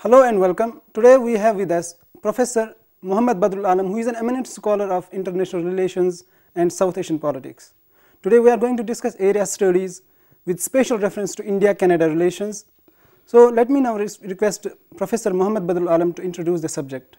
Hello and welcome. Today we have with us Professor Badrul, who is an eminent scholar of international relations and South Asian politics. Today we are going to discuss area studies with special reference to India-Canada relations. So let me now request Professor Badrul to introduce the subject.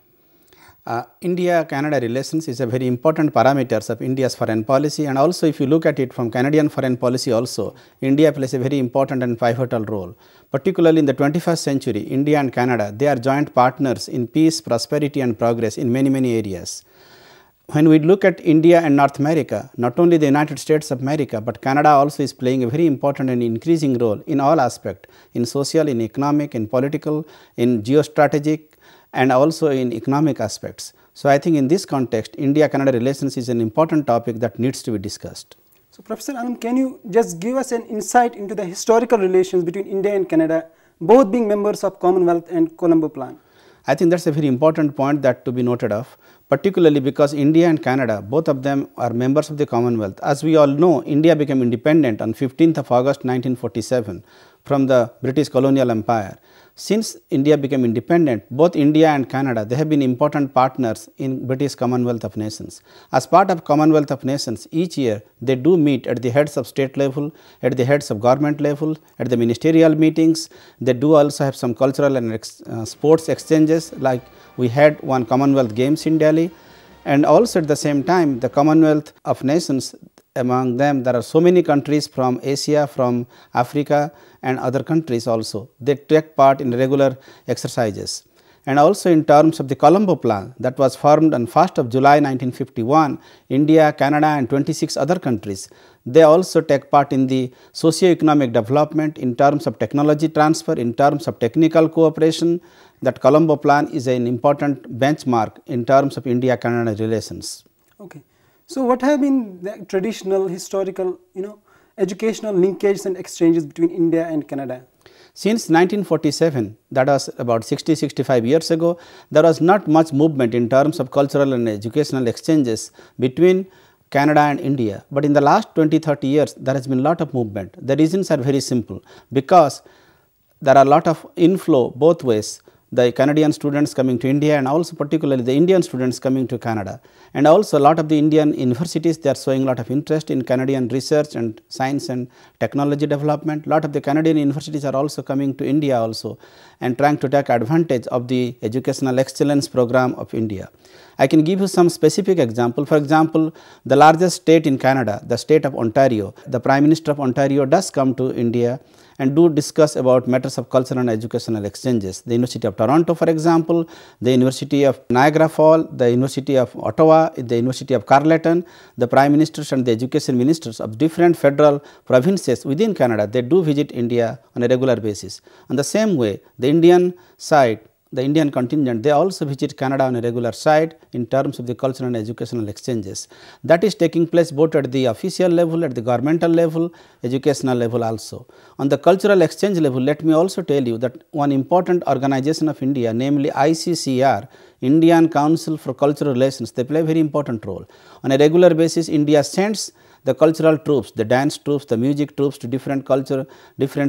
India-Canada relations is a very important parameters of India's foreign policy, and also if you look at it from Canadian foreign policy also, India plays a very important and pivotal role. Particularly in the 21st century, India and Canada, they are joint partners in peace, prosperity and progress in many areas. When we look at India and North America, not only the United States of America, but Canada also is playing a very important and increasing role in all aspects, in social, in economic, in political, in geostrategic, and also in economic aspects. So I think in this context, India-Canada relations is an important topic that needs to be discussed. So Professor Alam, can you just give us an insight into the historical relations between India and Canada, both being members of Commonwealth and Colombo Plan? I think that's a very important point that to be noted of, particularly because India and Canada, both of them are members of the Commonwealth. As we all know, India became independent on 15th of August 1947 from the British colonial empire. Since India became independent, both India and Canada, they have been important partners in British Commonwealth of Nations. As part of Commonwealth of Nations, each year they do meet at the heads of state level, at the heads of government level, at the ministerial meetings. They do also have some cultural and sports exchanges, like we had one Commonwealth Games in Delhi. And also at the same time, the Commonwealth of Nations, among them there are so many countries from Asia, from Africa and other countries also. They take part in regular exercises. And also in terms of the Colombo Plan that was formed on 1st of July 1951, India, Canada and 26 other countries, they also take part in the socio-economic development in terms of technology transfer, in terms of technical cooperation. That Colombo Plan is an important benchmark in terms of India-Canada relations. Okay. So what have been the traditional, historical, educational linkages and exchanges between India and Canada? Since 1947, that was about 65 years ago, there was not much movement in terms of cultural and educational exchanges between Canada and India. But in the last 20-30 years, there has been a lot of movement. The reasons are very simple, because there are a lot of inflow both ways. The Canadian students coming to India and also particularly the Indian students coming to Canada. And also a lot of the Indian universities, they are showing a lot of interest in Canadian research and science and technology development. A lot of the Canadian universities are also coming to India also and trying to take advantage of the educational excellence program of India. I can give you some specific example. For example, the largest state in Canada, the state of Ontario, the Prime Minister of Ontario does come to India and do discuss about matters of cultural and educational exchanges. The University of Toronto, for example, the University of Niagara Falls, the University of Ottawa, the University of Carleton, the Prime Ministers and the Education Ministers of different federal provinces within Canada, they do visit India on a regular basis. On the same way, the Indian side, the Indian contingent, they also visit Canada on a regular side in terms of the cultural and educational exchanges. That is taking place both at the official level, at the governmental level, educational level also. On the cultural exchange level, let me also tell you that one important organization of India, namely ICCR, Indian Council for Cultural Relations, they play a very important role. On a regular basis, India sends the cultural troops, the dance troops, the music troops to different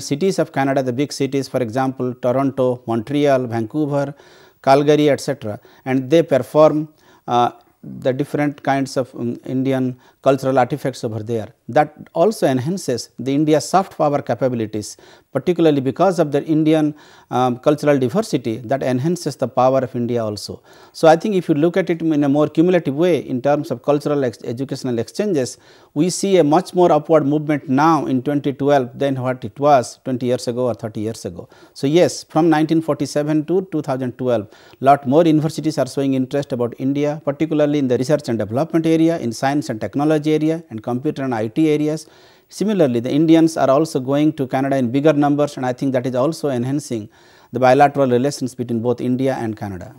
cities of Canada, the big cities, for example, Toronto, Montreal, Vancouver, Calgary, etc. And they perform the different kinds of Indian cultural artifacts over there. That also enhances the India's soft power capabilities, particularly because of the Indian cultural diversity, that enhances the power of India also. So I think if you look at it in a more cumulative way in terms of cultural educational exchanges, we see a much more upward movement now in 2012 than what it was 20 years ago or 30 years ago. So yes, from 1947 to 2012, lot more universities are showing interest about India, particularly in the research and development area, in science and technology area, and computer and IT areas. Similarly, the Indians are also going to Canada in bigger numbers, and I think that is also enhancing the bilateral relations between both India and Canada.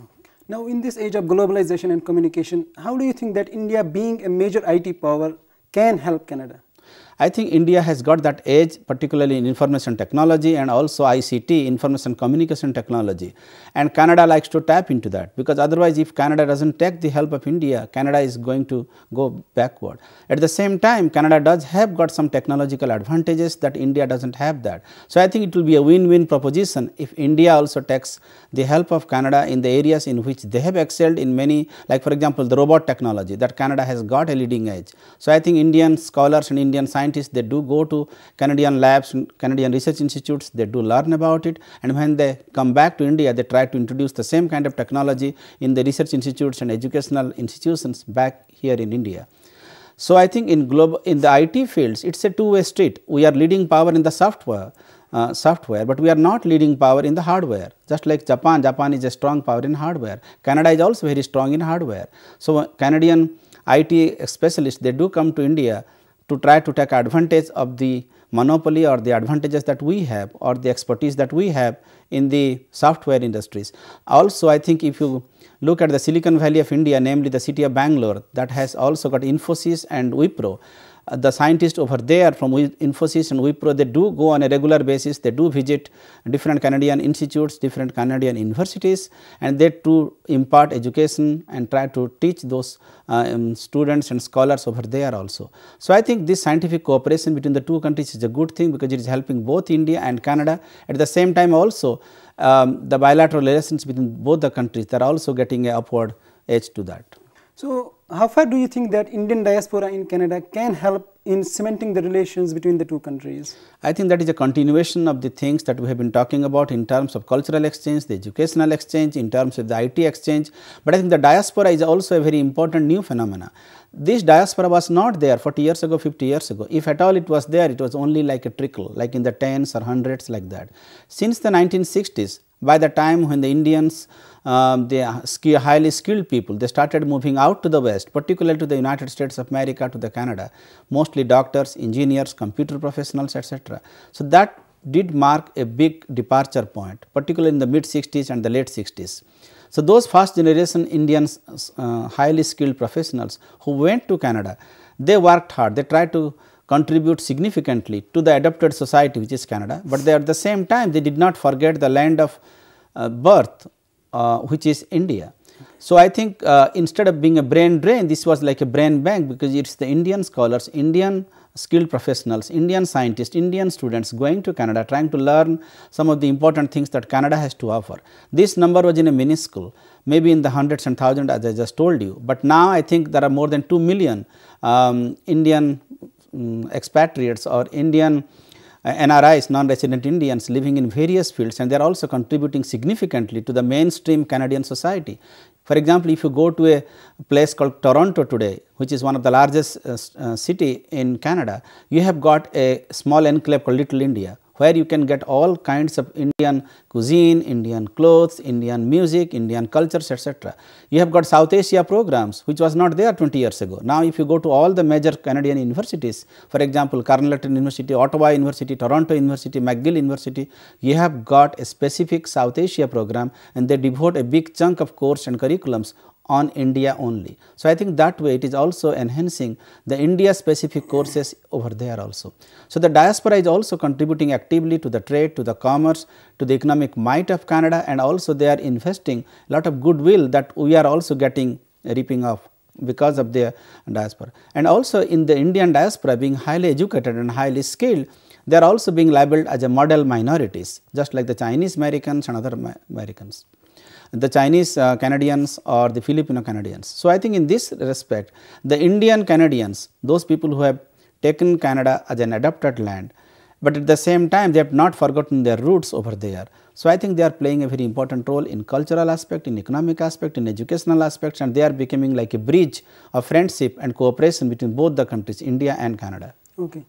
Now, in this age of globalization and communication, how do you think that India, being a major IT power, can help Canada? I think India has got that edge, particularly in information technology and also ICT, information communication technology, and Canada likes to tap into that, because otherwise if Canada does not take the help of India, Canada is going to go backward. At the same time, Canada does have got some technological advantages that India does not have that. So, I think it will be a win-win proposition if India also takes the help of Canada in the areas in which they have excelled in many, like for example, the robot technology that Canada has got a leading edge. So, I think Indian scholars and Indian scientists, they do go to Canadian labs and Canadian research institutes, they do learn about it, and when they come back to India, they try to introduce the same kind of technology in the research institutes and educational institutions back here in India. So, I think in the IT fields, it is a two-way street. We are leading power in the software, but we are not leading power in the hardware. Just like Japan is a strong power in hardware. Canada is also very strong in hardware. So, Canadian IT specialists, they do come to India to try to take advantage of the monopoly or the advantages that we have or the expertise that we have in the software industries. Also, I think if you look at the Silicon Valley of India, namely the city of Bangalore, that has also got Infosys and Wipro. The scientists over there from Infosys and Wipro, they do go on a regular basis, they do visit different Canadian institutes, different Canadian universities, and they too impart education and try to teach those students and scholars over there also. So, I think this scientific cooperation between the two countries is a good thing, because it is helping both India and Canada. At the same time also, the bilateral relations between both the countries, they are also getting an upward edge to that. So, how far do you think that Indian diaspora in Canada can help in cementing the relations between the two countries? I think that is a continuation of the things that we have been talking about in terms of cultural exchange, the educational exchange, in terms of the IT exchange, but I think the diaspora is also a very important new phenomena. This diaspora was not there 40 years ago, 50 years ago. If at all it was there, it was only like a trickle, like in the tens or hundreds like that. Since the 1960s, by the time when the Indians, the highly skilled people, they started moving out to the West, particularly to the United States of America, to the Canada, mostly doctors, engineers, computer professionals, etc. So, that did mark a big departure point, particularly in the mid 60s and the late 60s. So, those first generation Indians, highly skilled professionals who went to Canada, they worked hard, they tried to contribute significantly to the adapted society which is Canada, but they at the same time they did not forget the land of birth which is India. So, I think instead of being a brain drain, this was like a brain bank, because it is the Indian scholars, Indian skilled professionals, Indian scientists, Indian students going to Canada, trying to learn some of the important things that Canada has to offer. This number was in a minuscule, maybe in the hundreds and thousands as I just told you, but now I think there are more than 2 million Indian expatriates or Indian NRIs, non-resident Indians living in various fields, and they are also contributing significantly to the mainstream Canadian society. For example, if you go to a place called Toronto today, which is one of the largest city in Canada, you have got a small enclave called Little India, where you can get all kinds of Indian cuisine, Indian clothes, Indian music, Indian cultures, etc. You have got South Asia programs, which was not there 20 years ago. Now, if you go to all the major Canadian universities, for example, Carleton University, Ottawa University, Toronto University, McGill University, you have got a specific South Asia program, and they devote a big chunk of course and curriculums on India only. So, I think that way it is also enhancing the India specific courses over there also. So, the diaspora is also contributing actively to the trade, to the commerce, to the economic might of Canada, and also they are investing a lot of goodwill that we are also getting reaping off because of their diaspora. And also in the Indian diaspora, being highly educated and highly skilled, they are also being labeled as a model minorities, just like the Chinese Americans and other Americans, the Chinese Canadians or the Filipino Canadians. So, I think in this respect, the Indian Canadians, those people who have taken Canada as an adopted land, but at the same time they have not forgotten their roots over there. So, I think they are playing a very important role in cultural aspect, in economic aspect, in educational aspects, and they are becoming like a bridge of friendship and cooperation between both the countries, India and Canada. Okay.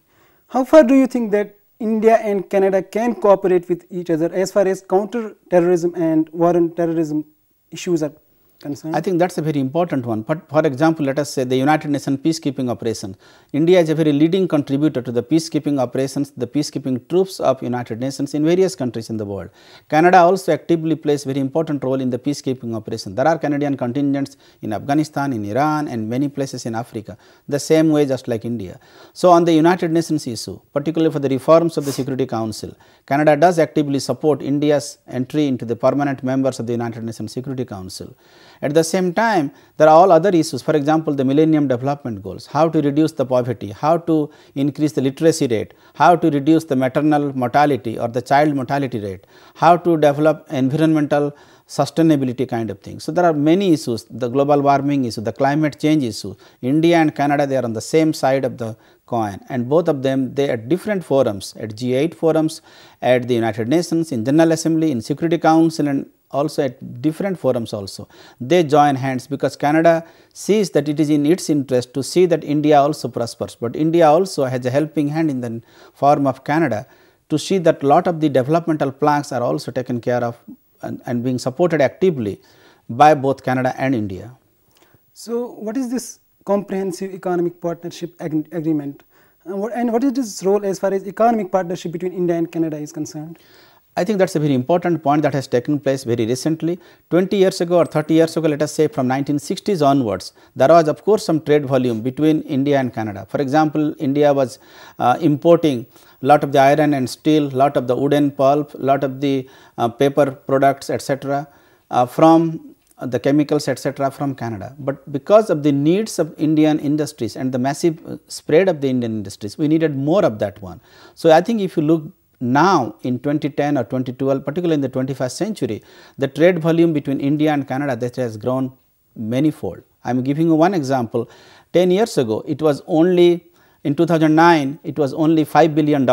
How far do you think that India and Canada can cooperate with each other as far as counter terrorism and war on terrorism issues are concerned? I think that's a very important one. But for example, let us say the United Nations peacekeeping operations. India is a very leading contributor to the peacekeeping operations, the peacekeeping troops of United Nations in various countries in the world. Canada also actively plays very important role in the peacekeeping operation. There are Canadian contingents in Afghanistan, in Iran, and many places in Africa, the same way just like India. So on the United Nations issue, particularly for the reforms of the Security Council, Canada does actively support India's entry into the permanent members of the United Nations Security Council. At the same time, there are all other issues, for example, the Millennium Development Goals, how to reduce the poverty, how to increase the literacy rate, how to reduce the maternal mortality or the child mortality rate, how to develop environmental sustainability kind of things. So there are many issues, the global warming issue, the climate change issue. India and Canada, they are on the same side of the coin, and both of them, they at different forums, at G8 forums, at the United Nations, in General Assembly, in Security Council, and also at different forums also, they join hands, because Canada sees that it is in its interest to see that India also prospers, but India also has a helping hand in the form of Canada to see that lot of the developmental planks are also taken care of and being supported actively by both Canada and India. So what is this comprehensive economic partnership agreement, and what is its role as far as economic partnership between India and Canada is concerned? I think that's a very important point that has taken place very recently. 20 years ago or 30 years ago, let us say from 1960s onwards, there was of course some trade volume between India and Canada. For example, India was importing lot of the iron and steel, lot of the wooden pulp, lot of the paper products, etc. From the chemicals, etc. from Canada. But because of the needs of Indian industries and the massive spread of the Indian industries, we needed more of that one. So I think if you look now in 2010 or 2012, particularly in the 21st century, the trade volume between India and Canada, that has grown manifold. I am giving you one example. 10 years ago, it was only, in 2009, it was only $5 billion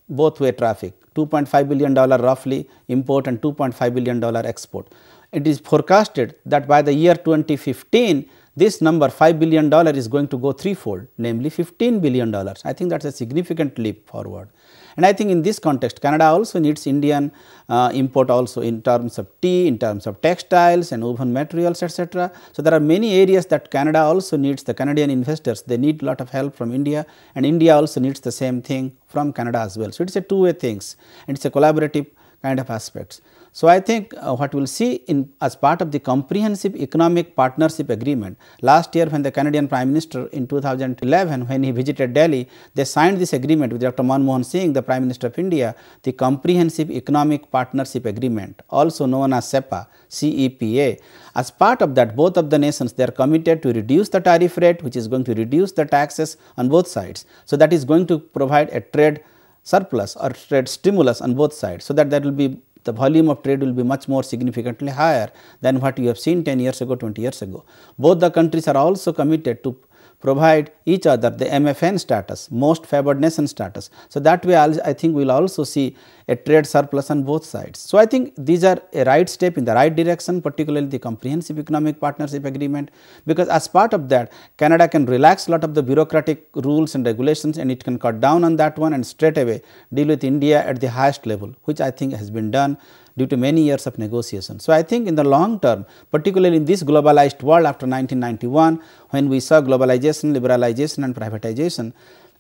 both way traffic, $2.5 billion roughly import and $2.5 billion export. It is forecasted that by the year 2015, this number $5 billion is going to go threefold, namely $15 billion. I think that is a significant leap forward. And I think in this context, Canada also needs Indian import also in terms of tea, in terms of textiles and woven materials, etc. So there are many areas that Canada also needs, the Canadian investors, they need a lot of help from India, and India also needs the same thing from Canada as well. So it is a two-way things, and it is a collaborative kind of aspects. So I think what we will see in as part of the comprehensive economic partnership agreement, last year when the Canadian Prime Minister in 2011, when he visited Delhi, they signed this agreement with Dr. Manmohan Singh, the Prime Minister of India, the comprehensive economic partnership agreement, also known as CEPA, CEPA. As part of that, both of the nations, they are committed to reduce the tariff rate, which is going to reduce the taxes on both sides. So that is going to provide a trade surplus or trade stimulus on both sides, so that there will be the volume of trade will be much more significantly higher than what you have seen 10 years ago, 20 years ago. Both the countries are also committed to provide each other the MFN status, most favored nation status. So that way I think we will also see a trade surplus on both sides. So I think these are a right step in the right direction, particularly the comprehensive economic partnership agreement, because as part of that, Canada can relax a lot of the bureaucratic rules and regulations, and it can cut down on that one and straight away deal with India at the highest level, which I think has been done due to many years of negotiation. So I think in the long term, particularly in this globalized world after 1991, when we saw globalization, liberalization and privatization,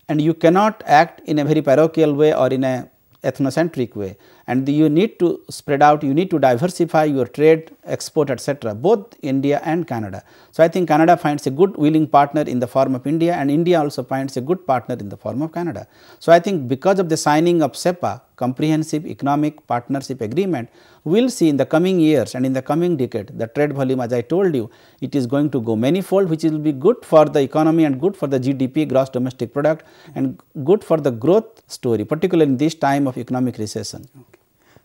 and you cannot act in a very parochial way or in a ethnocentric way, and you need to spread out, you need to diversify your trade, export, etc., both India and Canada. So I think Canada finds a good willing partner in the form of India, and India also finds a good partner in the form of Canada. So I think because of the signing of CEPA, Comprehensive Economic Partnership Agreement, we will see in the coming years and in the coming decade, the trade volume, as I told you, it is going to go manifold, which will be good for the economy and good for the GDP, gross domestic product, and good for the growth story, particularly in this time of economic recession. Okay.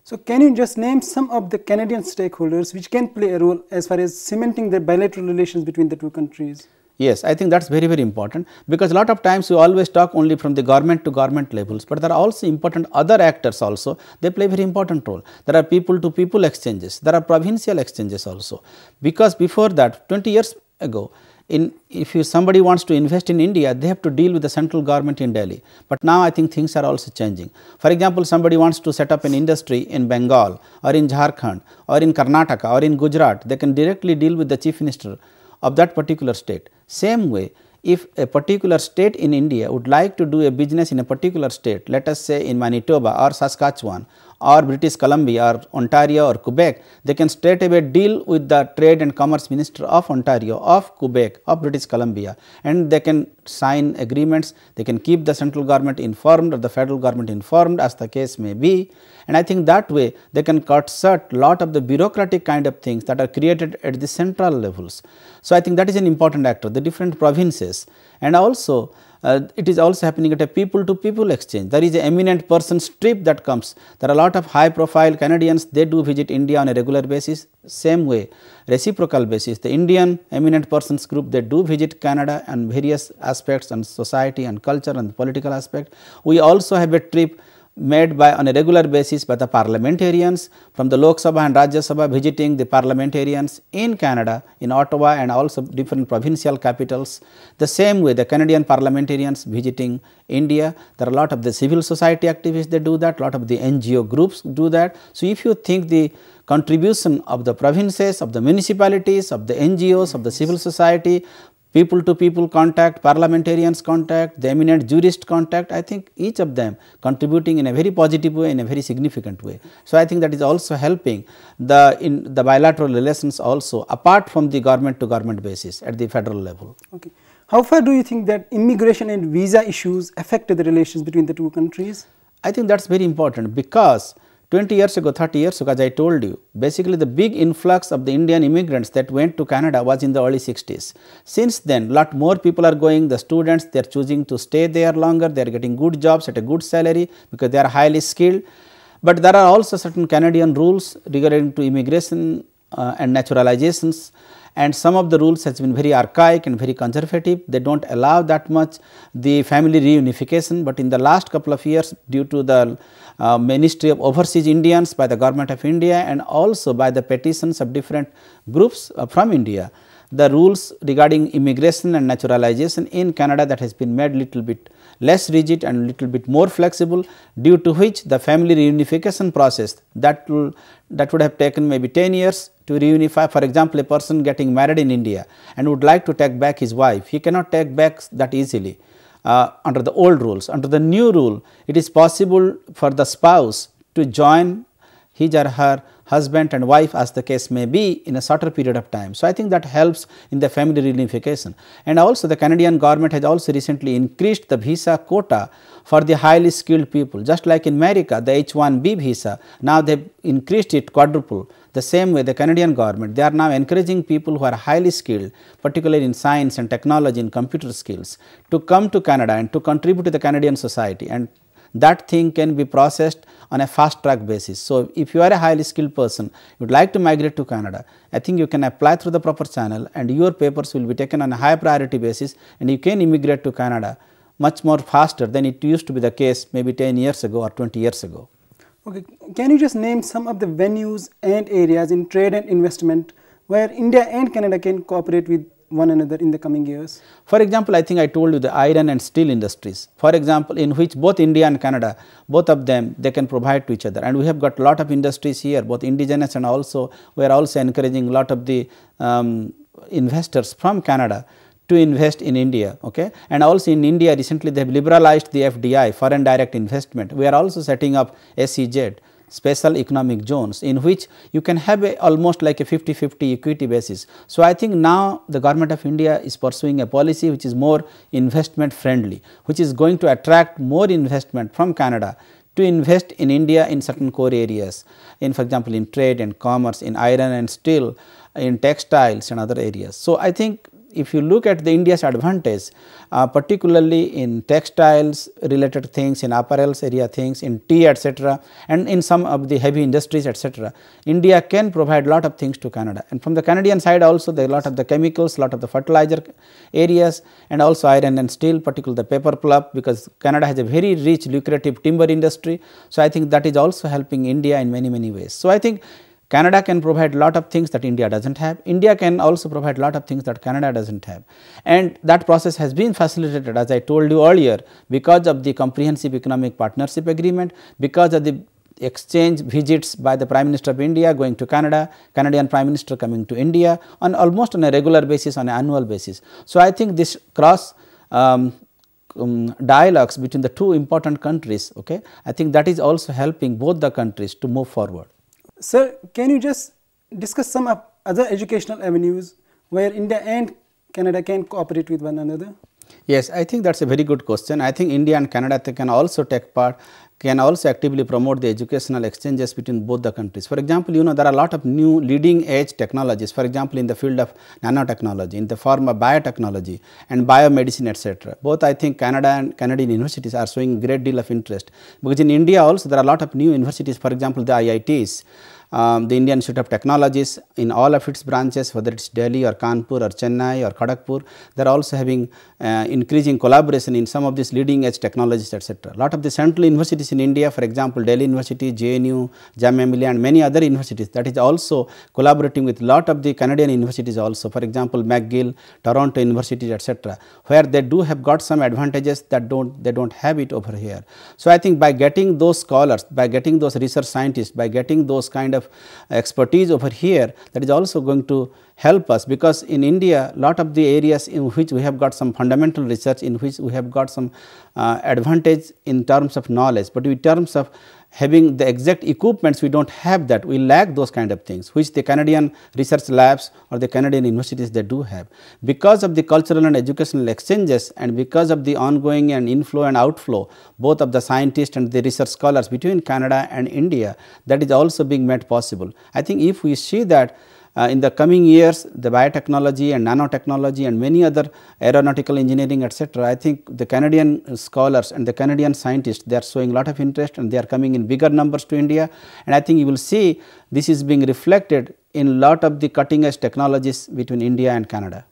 So can you just name some of the Canadian stakeholders which can play a role as far as cementing the bilateral relations between the two countries? Yes, I think that is very, very important, because a lot of times we always talk only from the government to government levels, but there are also important other actors also, they play very important role. There are people to people exchanges, there are provincial exchanges also, because before that 20 years ago, if somebody wants to invest in India, they have to deal with the central government in Delhi. But now I think things are also changing. For example, somebody wants to set up an industry in Bengal or in Jharkhand or in Karnataka or in Gujarat, they can directly deal with the chief minister of that particular state. Same way, if a particular state in India would like to do a business in a particular state, let us say in Manitoba or Saskatchewan or British Columbia or Ontario or Quebec, they can straight away deal with the Trade and Commerce Minister of Ontario, of Quebec, of British Columbia, and they can sign agreements, they can keep the central government informed or the federal government informed as the case may be. And I think that way they can cut short lot of the bureaucratic kind of things that are created at the central levels. So I think that is an important actor, the different provinces, and also it is also happening at a people to people exchange. There is an eminent persons trip that comes. There are a lot of high profile Canadians, they do visit India on a regular basis. Same way, reciprocal basis, the Indian eminent persons group, they do visit Canada and various aspects and society and culture and political aspect. We also have a trip made by on a regular basis by the parliamentarians from the Lok Sabha and Rajya Sabha visiting the parliamentarians in Canada, in Ottawa and also different provincial capitals. The same way the Canadian parliamentarians visiting India, there are a lot of the civil society activists that do that, lot of the NGO groups do that. So if you think the contribution of the provinces, of the municipalities, of the NGOs, of the civil society, people to people contact, parliamentarians contact, the eminent jurist contact, I think each of them contributing in a very positive way, in a very significant way. So I think that is also helping in the bilateral relations also apart from the government to government basis at the federal level. Okay. How far do you think that immigration and visa issues affected the relations between the two countries? I think that is very important because 20 years ago, 30 years ago, as I told you, basically the big influx of the Indian immigrants that went to Canada was in the early 60s. Since then, lot more people are going, the students, they are choosing to stay there longer, they are getting good jobs at a good salary because they are highly skilled. But there are also certain Canadian rules regarding to immigration and naturalizations, and some of the rules has been very archaic and very conservative. They do not allow that much the family reunification, but in the last couple of years due to the Ministry of Overseas Indians by the Government of India and also by the petitions of different groups from India, the rules regarding immigration and naturalization in Canada that has been made little bit less rigid and little bit more flexible, due to which the family reunification process that would have taken maybe 10 years to reunify. For example, a person getting married in India and would like to take back his wife, he cannot take back that easily under the old rules. Under the new rule, it is possible for the spouse to join his or her husband and wife as the case may be in a shorter period of time. So I think that helps in the family reunification. And also the Canadian government has also recently increased the visa quota for the highly skilled people. Just like in America, the H-1B visa, now they have increased it quadruple. The same way the Canadian government, they are now encouraging people who are highly skilled, particularly in science and technology and computer skills, to come to Canada and to contribute to the Canadian society, and that thing can be processed on a fast track basis. So if you are a highly skilled person, you would like to migrate to Canada, I think you can apply through the proper channel and your papers will be taken on a high priority basis and you can immigrate to Canada much more faster than it used to be the case maybe 10 years ago or 20 years ago. Okay. Can you just name some of the venues and areas in trade and investment where India and Canada can cooperate with one another in the coming years? For example, I think I told you the iron and steel industries, for example, in which both India and Canada, both of them, they can provide to each other, and we have got lot of industries here, both indigenous and also we are also encouraging lot of the investors from Canada to invest in India, okay. And also in India recently they have liberalized the FDI, foreign direct investment. We are also setting up SEZ, special economic zones, in which you can have almost like a 50-50 equity basis. So I think now the government of India is pursuing a policy which is more investment friendly, which is going to attract more investment from Canada to invest in India in certain core areas, in for example in trade and commerce, in iron and steel, in textiles and other areas. So I think if you look at the India's advantage, particularly in textiles related things, in apparels area things, in tea etc., and in some of the heavy industries etc., India can provide lot of things to Canada. And from the Canadian side also there are lot of the chemicals, lot of the fertilizer areas, and also iron and steel, particularly the paper pulp, because Canada has a very rich lucrative timber industry. So I think that is also helping India in many ways. So I think Canada can provide a lot of things that India does not have. India can also provide a lot of things that Canada does not have. And that process has been facilitated, as I told you earlier, because of the Comprehensive Economic Partnership Agreement, because of the exchange visits by the Prime Minister of India going to Canada, Canadian Prime Minister coming to India on almost on a regular basis, on an annual basis. So, I think this cross dialogues between the two important countries, okay, I think that is also helping both the countries to move forward. Sir, can you just discuss some other educational avenues where India and Canada can cooperate with one another? Yes, I think that is a very good question. I think India and Canada can also take part, can also actively promote the educational exchanges between both the countries. For example, you know, there are a lot of new leading edge technologies, for example, in the field of nanotechnology, in the form of biotechnology and biomedicine, etc. Both I think Canada and Canadian universities are showing a great deal of interest, because in India also there are a lot of new universities, for example, the IITs. The Indian Institute of Technologies in all of its branches, whether it is Delhi or Kanpur or Chennai or Kharagpur, they are also having increasing collaboration in some of these leading edge technologies, etc. A lot of the central universities in India, for example, Delhi University, JNU, JAM-MLA and many other universities, that is also collaborating with lot of the Canadian universities also, for example, McGill, Toronto universities, etc., where they do have got some advantages that they don't have it over here. So, I think by getting those scholars, by getting those research scientists, by getting those kind of expertise over here, that is also going to help us, because in India lot of the areas in which we have got some fundamental research, in which we have got some advantage in terms of knowledge, but in terms of having the exact equipments we do not have that, we lack those kind of things, which the Canadian research labs or the Canadian universities they do have. Because of the cultural and educational exchanges and because of the ongoing and inflow and outflow both of the scientists and the research scholars between Canada and India, that is also being made possible. I think if we see that in the coming years, the biotechnology and nanotechnology and many other aeronautical engineering, etc., I think the Canadian scholars and the Canadian scientists, they are showing a lot of interest and they are coming in bigger numbers to India. And I think you will see this is being reflected in lot of the cutting edge technologies between India and Canada.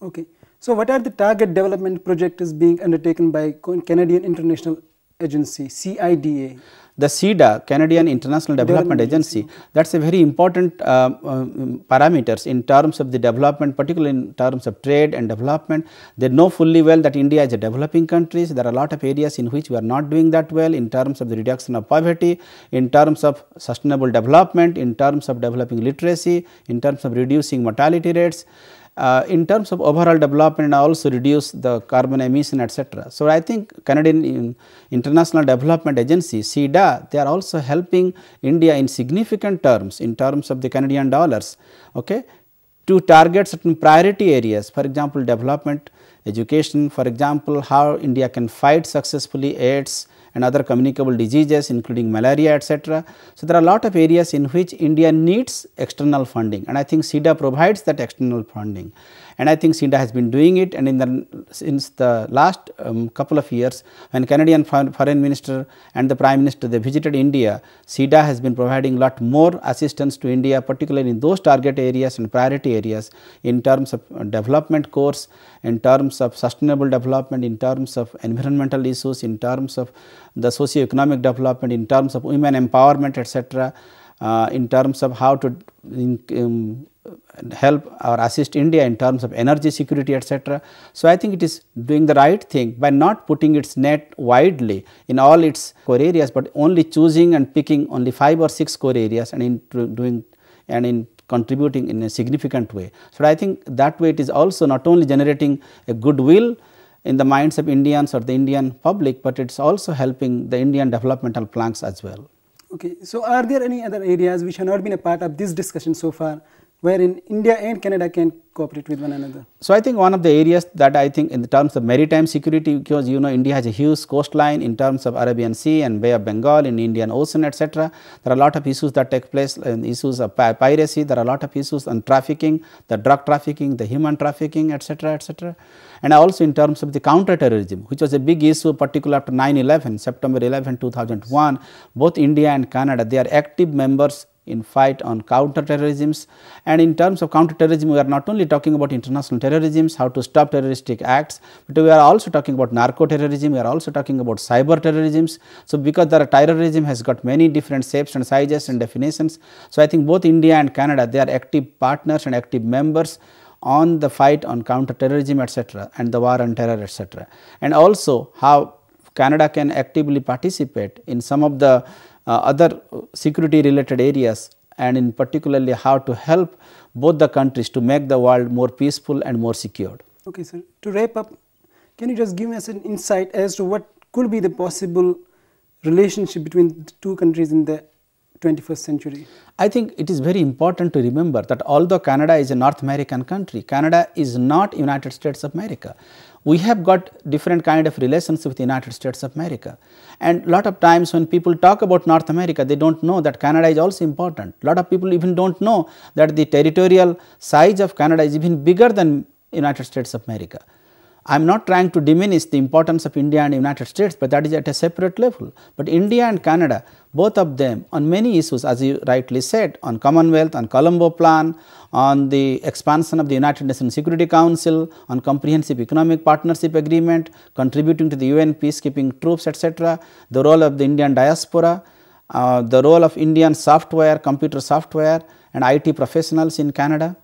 Okay. So, what are the target development projects being undertaken by Canadian International Agency, CIDA? The CIDA, Canadian International Development Agency, that is a very important parameters in terms of the development, particularly in terms of trade and development. They know fully well that India is a developing country. There are a lot of areas in which we are not doing that well in terms of the reduction of poverty, in terms of sustainable development, in terms of developing literacy, in terms of reducing mortality rates. In terms of overall development and also reduce the carbon emission, etc. So, I think Canadian International Development Agency, CIDA, they are also helping India in significant terms in terms of the Canadian dollars, okay, to target certain priority areas, for example, development, education, for example, how India can fight successfully AIDS and other communicable diseases including malaria, etc. So, there are a lot of areas in which India needs external funding, and I think CIDA provides that external funding. And I think CIDA has been doing it, and since the last couple of years, when Canadian Foreign Minister and the Prime Minister they visited India, CIDA has been providing lot more assistance to India, particularly in those target areas and priority areas in terms of development course, in terms of sustainable development, in terms of environmental issues, in terms of the socio-economic development, in terms of women empowerment, etc., in terms of how to help or assist India in terms of energy security, etc. So, I think it is doing the right thing by not putting its net widely in all its core areas, but only choosing and picking only 5 or 6 core areas and in contributing in a significant way. So, I think that way it is also not only generating a goodwill in the minds of Indians or the Indian public, but it is also helping the Indian developmental plans as well. Okay. So, are there any other areas which have not been a part of this discussion so far, wherein India and Canada can cooperate with one another? So, I think one of the areas that I think in the terms of maritime security, because you know India has a huge coastline in terms of Arabian Sea and Bay of Bengal in Indian Ocean, etc. There are a lot of issues that take place, issues of piracy, there are a lot of issues on trafficking, the drug trafficking, the human trafficking, etc., etc. And also in terms of the counter-terrorism, which was a big issue particularly after 9/11, September 11, 2001, both India and Canada, they are active members in fight on counter-terrorism. And in terms of counter-terrorism, we are not only talking about international terrorism, how to stop terroristic acts, but we are also talking about narco-terrorism, we are also talking about cyber-terrorism. So, because the terrorism has got many different shapes and sizes and definitions. So, I think both India and Canada, they are active partners and active members on the fight on counter-terrorism, etc., and the war on terror, etc. And also how Canada can actively participate in some of the other security related areas, and in particularly how to help both the countries to make the world more peaceful and more secured. Okay, sir. To wrap up, can you just give us an insight as to what could be the possible relationship between the two countries in the 21st century? I think it is very important to remember that although Canada is a North American country, Canada is not United States of America. We have got different kind of relations with the United States of America. And lot of times when people talk about North America, they do not know that Canada is also important. Lot of people even do not know that the territorial size of Canada is even bigger than United States of America. I am not trying to diminish the importance of India and United States, but that is at a separate level. But India and Canada, both of them on many issues, as you rightly said, on Commonwealth, on Colombo Plan, on the expansion of the United Nations Security Council, on Comprehensive Economic Partnership Agreement, contributing to the UN peacekeeping troops, etc., the role of the Indian diaspora, the role of Indian software, computer software and IT professionals in Canada.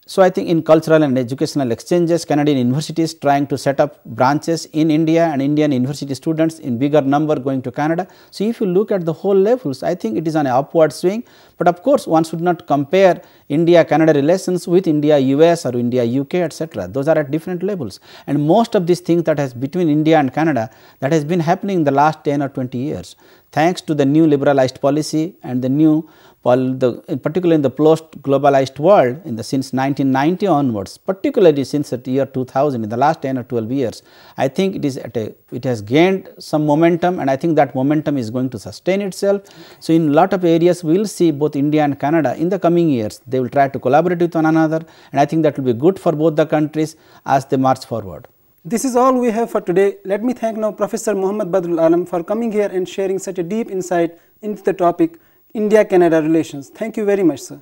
So, I think in cultural and educational exchanges, Canadian universities trying to set up branches in India and Indian university students in bigger number going to Canada. So, if you look at the whole levels, I think it is on an upward swing, but of course, one should not compare India-Canada relations with India-US or India-UK, etc. Those are at different levels, and most of these things that has between India and Canada, that has been happening in the last 10 or 20 years, thanks to the new liberalized policy and the new particularly in the post-globalized world since 1990 onwards, particularly since the year 2000, in the last 10 or 12 years, I think it has gained some momentum, and I think that momentum is going to sustain itself. So, in lot of areas we will see both India and Canada in the coming years, they will try to collaborate with one another, and I think that will be good for both the countries as they march forward. This is all we have for today. Let me thank now Professor Mohd Badrul for coming here and sharing such a deep insight into the topic India-Canada relations. Thank you very much, sir.